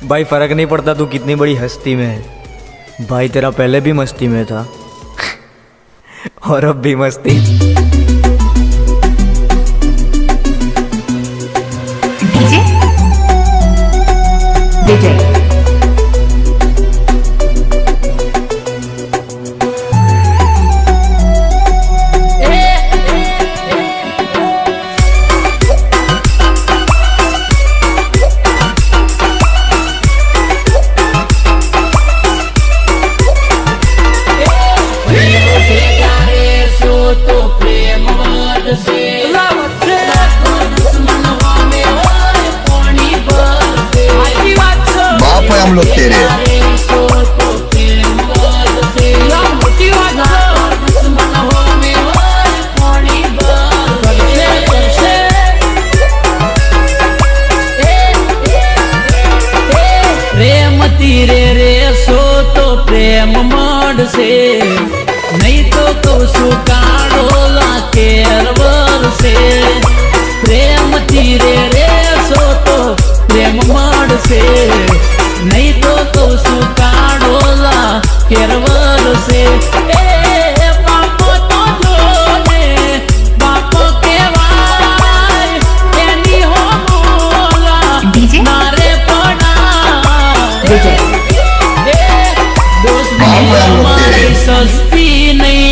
भाई फर्क नहीं पड़ता तू कितनी बड़ी हस्ती में है। भाई तेरा पहले भी मस्ती में था और अब भी मस्ती। डीजे विजय। हम लोग तेरे प्रेम तीरे रे सो तो प्रेम मड से नहीं तो कौसु काढ़ोला केरवर से। प्रेम तीरे रे सो तो प्रेम मड से नहीं तो कौसु काढ़ोला केरवर से। बापो तो जोने बापो के वाय एनी हो मोला डीजे नारे पड़ा विजय। दोस्त हमारी सस्ती नहीं